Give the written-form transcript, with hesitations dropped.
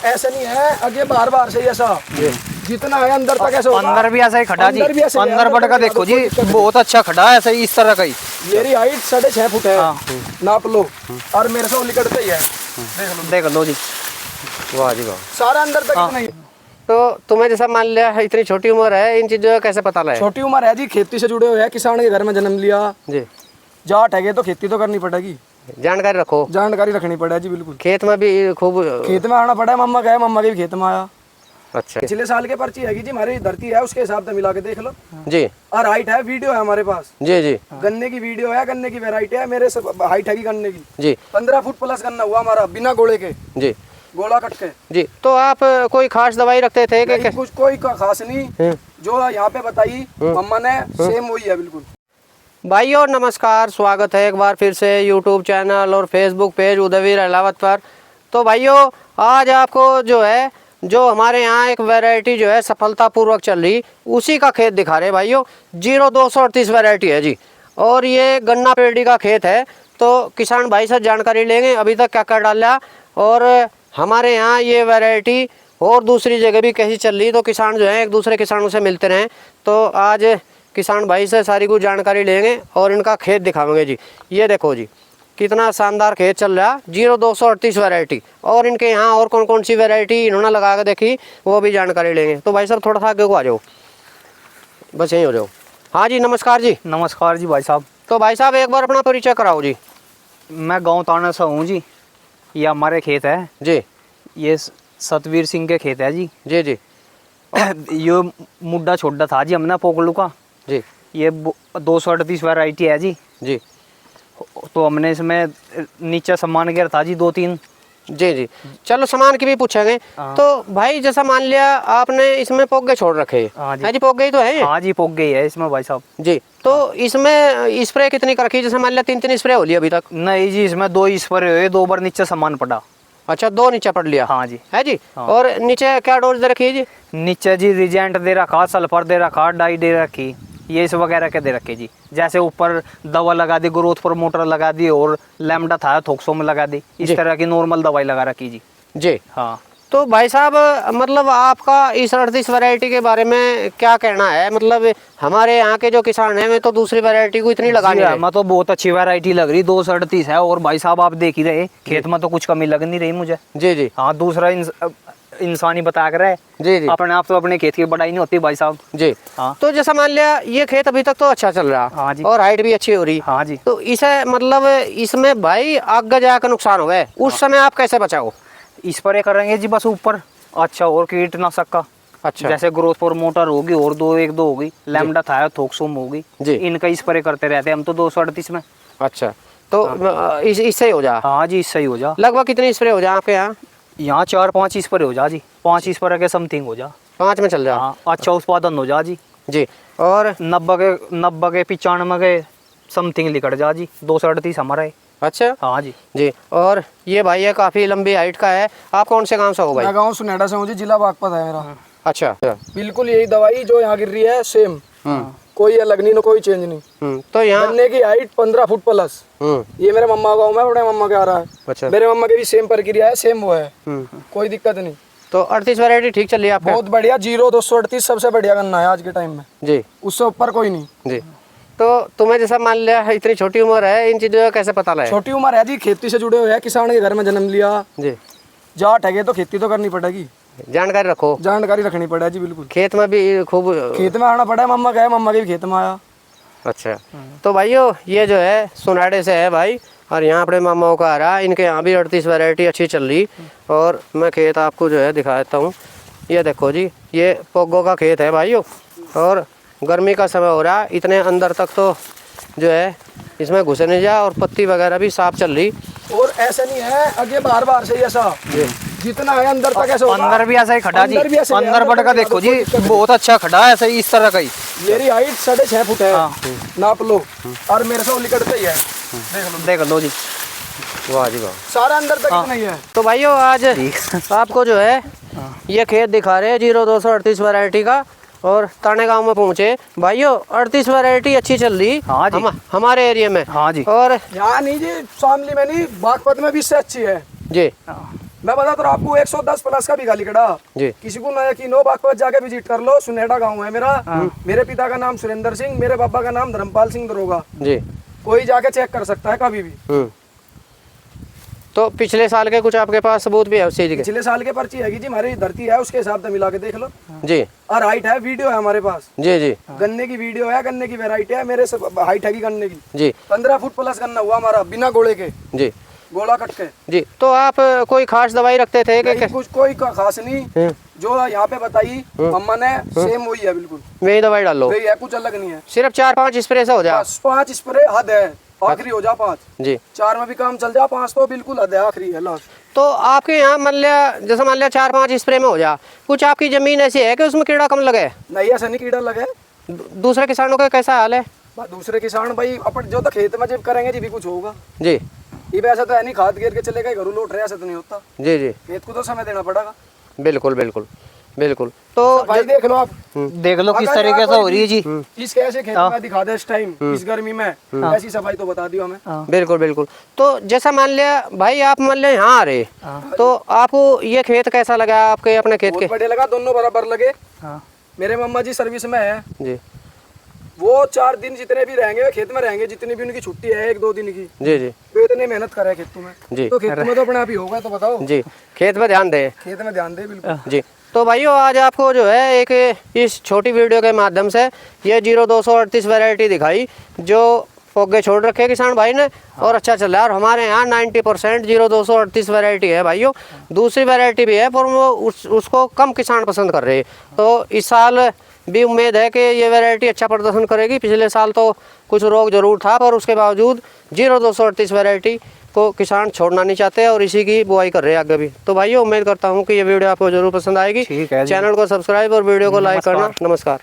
ऐसा नहीं है आगे बार बार से ऐसा जितना है अंदर तक ऐसा होगा। अंदर भी ऐसा ही खड़ा जी, अंदर बढ़ का देखो जी, बहुत अच्छा खड़ा है, ऐसा इस तरह का ही। मेरी हाइट 6.5 फुट है, नाप लो, और मेरे से निकटता ही है, देख लो जी। वाह जी वाह, सारा अंदर तक इतना ही। तो तुम्हें जैसा मान लिया इतनी छोटी उम्र है, इन चीजों का कैसे पता लगा? छोटी उम्र है जी, खेती से जुड़े हुए हैं, किसान के घर में जन्म लिया जी, जाट है तो खेती तो करनी पड़ेगी, जानकारी रखो, जानकारी रखनी पड़ेगी जी। बिल्कुल खेत में भी खूब खेत में आना पड़ा है, मम्मा गए, मम्मा के भी खेत में आया। अच्छा, पिछले साल के पर्ची है जी, हमारी धरती है उसके हिसाब से मिला के देख लो जी। और हाइट है, वीडियो है हमारे पास जी जी गन्ने की वीडियो है, गन्ने की वैरायटी है, मेरे हाइट है गन्ने की जी, 15 फुट प्लस गन्ना हुआ हमारा, बिना गोले के, जी गोला कट के जी। तो आप कोई खास दवाई रखते थे कि कुछ कोई खास नहीं, जो यहाँ पे बताई मम्मा ने सेम वही है बिल्कुल। भाइयों नमस्कार, स्वागत है एक बार फिर से यूट्यूब चैनल और फेसबुक पेज उदयवीर अहलावत पर। तो भाइयों आज आपको जो हमारे यहाँ एक वैरायटी जो है सफलतापूर्वक चल रही, उसी का खेत दिखा रहे भाइयों। 0238 वैरायटी है जी, और ये गन्ना पेड़ी का खेत है। तो किसान भाई से जानकारी लेंगे अभी तक क्या क्या डाला, और हमारे यहाँ ये वैरायटी और दूसरी जगह भी कैसी चल रही, तो किसान जो है एक दूसरे किसानों से मिलते रहें। तो आज किसान भाई से सारी कुछ जानकारी लेंगे और इनका खेत दिखावेंगे जी। ये देखो जी कितना शानदार खेत चल रहा है, 0238 वैरायटी। और इनके यहाँ और कौन कौन सी वैरायटी इन्होंने लगा के देखी वो भी जानकारी लेंगे। तो भाई साहब थोड़ा सा आगे को आ जाओ, बस यहीं हो जाओ। हाँ जी नमस्कार जी। नमस्कार जी भाई साहब। तो भाई साहब एक बार अपना परिचय कराओ जी। मैं गाँव ताना से हूँ जी, ये हमारे खेत है जी, ये सतवीर सिंह के खेत है जी। जी जी ये मुड्डा छोड़ा था जी हमने पोकलू का जी, ये 238 वैरायटी है जी। जी तो हमने इसमें नीचे सामान गिर था जी 2-3। जी जी, चलो सामान की भी पूछेंगे। तो भाई जैसा मान लिया आपने इसमें पोगे छोड़ रखे, हाँ जी पोगे ही तो है। हाँ जी, पोग गई है इसमें भाई साहब जी। तो इसमें स्प्रे कितनी कर रखी, जैसे मान लिया 3-3 स्प्रे हो लिया अभी तक? नहीं जी, इसमें 2 स्प्रे हुए, 2 बार नीचे सामान पड़ा। अच्छा, 2 नीचे पड़ लिया। हाँ जी, है जी। हाँ। और नीचे क्या डोज दे रखी है जी? नीचे जी रिजेंट दे रखा, सल्फर दे रखा, डाई दे रखी, ये इस वगैरह के दे रखे जी। जैसे ऊपर दवा लगा दी, ग्रोथ प्रमोटर लगा दी, और लैम्डा था थोक्सो में लगा दी, इस तरह की नॉर्मल दवाई लगा रखी जी। जी हाँ। तो भाई साहब मतलब आपका इस 38 वैरायटी के बारे में क्या कहना है? मतलब हमारे यहाँ के जो किसान हैं वे तो दूसरी वैरायटी को इतनी लगा नहीं रहे। मैं तो बहुत अच्छी वैरायटी लग रही, 238 है। और भाई साहब आप देख ही रहे, खेत में तो कुछ कमी लग नहीं रही मुझे। जी जी। हाँ, दूसरा इंसान ही बता कर है जी जी, अपने आप तो अपने खेत की बढ़ाई नहीं होती भाई साहब जी। हाँ। तो जैसा मान लिया ये खेत अभी तक तो अच्छा चल रहा, हाँ जी, और हाइट भी अच्छी हो रही। हाँ जी। तो इसे मतलब इसमें भाई आगे जाकर नुकसान हो गए, उस समय आप कैसे बचाओ? स्प्रे करेंगे जी बस ऊपर, अच्छा, और कीटनाशक का। अच्छा, जैसे जैसे ग्रोथ प्रमोटर होगी, और 2 होगी, लैम्डा था थोक्सोम होगी जी, इनका स्प्रे करते रहते हैं हम तो 238 में। अच्छा, तो इससे ही हो जा? हाँ जी, इससे ही हो जा। लगभग कितनी स्प्रे हो जा आपके यहाँ? यहाँ 4-5 स्प्रे हो जा जी, 5 स्प्रे के समथिंग हो जा, 5 में चल जा। हाँ, अच्छा उत्पादन हो जा जी। जी। और 90 के 95 के समथिंग निकट जा जी, 238 हमारा है। अच्छा, हाँ जी। जी। और ये भाई ये काफी लंबी हाइट का है। आप कौन से गांव से हो भाई? मैं गाँव सुनेडा से हूँ जी, जिला बागपत है मेरा। अच्छा, बिल्कुल यही दवाई जो यहाँ गिर रही है सेम, कोई अलग नहीं, कोई चेंज नहीं। तो यहाँ गन्ने की हाइट 15 फुट प्लस, ये मेरे मम्मा गाँव में बड़े मम्मा के आ रहा है। अच्छा, मेरे मम्मा की भी सेम प्रक्रिया है, सेम वो है, कोई दिक्कत नहीं। तो 38 वैरायटी ठीक चल रही है आपको? बहुत बढ़िया, 0238 सबसे बढ़िया गन्ना है आज के टाइम में जी, उससे ऊपर कोई नहीं जी। तो तुम्हें जैसा मान लिया इतनी छोटी उम्र है, इन चीजों का कैसे पता लगा? छोटी उम्र है जी, खेती से जुड़े हुए हैं, किसान के घर में जन्म लिया जी, जाट है तो खेती तो करनी पड़ेगी, जानकारी रखो, जानकारी रखनी पड़ेगी जी। बिल्कुल खेत में भी खूब खेत में आना पड़ा है, मम्मा गए, मम्मा के भी खेत में आया। अच्छा। तो भाइयों ये जो है सुनाडे से है भाई, और यहाँ अपने मामाओं का आ रहा है, इनके यहाँ भी 38 वैरायटी अच्छी चल रही। और मैं खेत आपको जो है दिखा देता हूँ। ये देखो जी, ये पोगो का खेत है भाइयों, और गर्मी का समय हो रहा है, इतने अंदर तक तो जो है इसमें घुसे नहीं जा, और पत्ती वगैरह भी साफ चल रही। और ऐसा नहीं है आगे बार बार से ऐसा जितना है अंदर तक ऐसा होगा। अंदर भी ऐसा ही खड़ा जी, अंदर बढ़ का देखो जी, बहुत अच्छा खड़ा है, ऐसा इस तरह का ही। मेरी हाइट 6.5 फुट है, नाप लो, और मेरे से निकटता ही है, देख लो जी। वाह जी वाह, सारा अंदर तक इतना ही है। तो भाइयों आज आपको जो है ये खेत दिखा रहे हैं 0238 वैरायटी का, और ताने गांव में पहुंचे भाइयों। 38 वैरायटी अच्छी चल रही। हाँ जी। हमारे एरिया में। हाँ जी। और यहाँ नहीं जी, शामली में नहीं, बागपत में भी इससे अच्छी है जी। मैं बता तो रहा आपको 110 प्लस का भी गाली कड़ा जी। किसी को ना यकीन हो बागपत जाके विजिट कर लो। सुनेहड़ा गांव है मेरा। मेरे पिता का नाम सुरेंद्र सिंह, मेरे पापा का नाम धर्मपाल सिंह दरोगा। जी। कोई जाके चेक कर सकता है कभी भी। तो पिछले साल के कुछ आपके पास सबूत भी है उस चीज के? पिछले साल के पर्ची है जी, हमारी धरती है उसके हिसाब से मिला के देख लो जी। और हाइट है, वीडियो है हमारे पास। जी जी गन्ने की वीडियो है, गन्ने की वैरायटी है, मेरे हाइट है गन्ने की। जी। 15 फुट प्लस गन्ना हुआ हमारा बिना गोले के, जी गोला कट के। जी। तो आप कोई खास दवाई रखते थे कि कुछ कोई खास नहीं, जो यहाँ पे बताई मम्मा ने सेम वही है बिल्कुल। वही दवाई डालो, वही है, कुछ अलग नहीं है। सिर्फ 4-5 स्प्रे से हो जाए? 5 स्प्रे हद है, आखिरी हो जा 5। जी। 4 में भी काम चल जा, 5 तो बिल्कुल हद है, आखिरी है लास्ट। तो आपके यहाँ मान लिया जैसे मान लिया 4-5 स्प्रे में हो जा, कुछ आपकी जमीन ऐसी है कि उसमें कीड़ा कम लगे? नहीं ऐसा नहीं कीड़ा लगे। दूसरे किसानों का कैसा हाल है? दूसरे किसान भाई अपन जो तो खेत में जब करेंगे जी भी कुछ होगा जी। ये ऐसा तो है नहीं खाद गिर के चले गए घरों लौट रहे, ऐसा तो नहीं होता। जी जी। खेत को तो समय देना पड़ेगा। बिल्कुल बिल्कुल बिल्कुल। तो भाई देख लो आप, देख लो किस तरीके से हो रही है जी। इस कैसे खेत में दिखा दे इस टाइम इस गर्मी में, ऐसी सफाई तो बता दियो हमें। बिल्कुल बिल्कुल। तो जैसा मान लिया भाई आप मान लिया यहाँ आ रहे, तो आपको ये खेत कैसा लगा आपके अपने खेत के? बहुत बढ़िया लगा, दोनों बराबर लगे। मेरे मम्मा जी सर्विस में है जी। वो 4 दिन जितने भी रहेंगे खेत में रहेंगे, जितनी भी उनकी छुट्टी है 1-2 दिन की, जी जी। तो इतनी मेहनत करे खेतों में जी। तो खेतों में तो अपने आप ही होगा। तो बताओ जी, खेत में ध्यान दे, खेत में ध्यान दे बिल्कुल। जी। तो भाइयों आज आपको जो है एक इस छोटी वीडियो के माध्यम से ये 0238 वैरायटी दिखाई जो फोगे छोड़ रखे किसान भाई ने और अच्छा चल रहा है। और हमारे यहाँ 90% 0238 वैरायटी है भाइयों। दूसरी वैरायटी भी है पर वो उसको कम किसान पसंद कर रहे हैं। तो इस साल भी उम्मीद है कि ये वैरायटी अच्छा प्रदर्शन करेगी। पिछले साल तो कुछ रोग जरूर था पर उसके बावजूद 0238 वैरायटी को किसान छोड़ना नहीं चाहते और इसी की बुआई कर रहे हैं आगे भी। तो भाइयों उम्मीद करता हूँ कि ये वीडियो आपको जरूर पसंद आएगी। ठीक है, चैनल को सब्सक्राइब और वीडियो को लाइक करना। नमस्कार।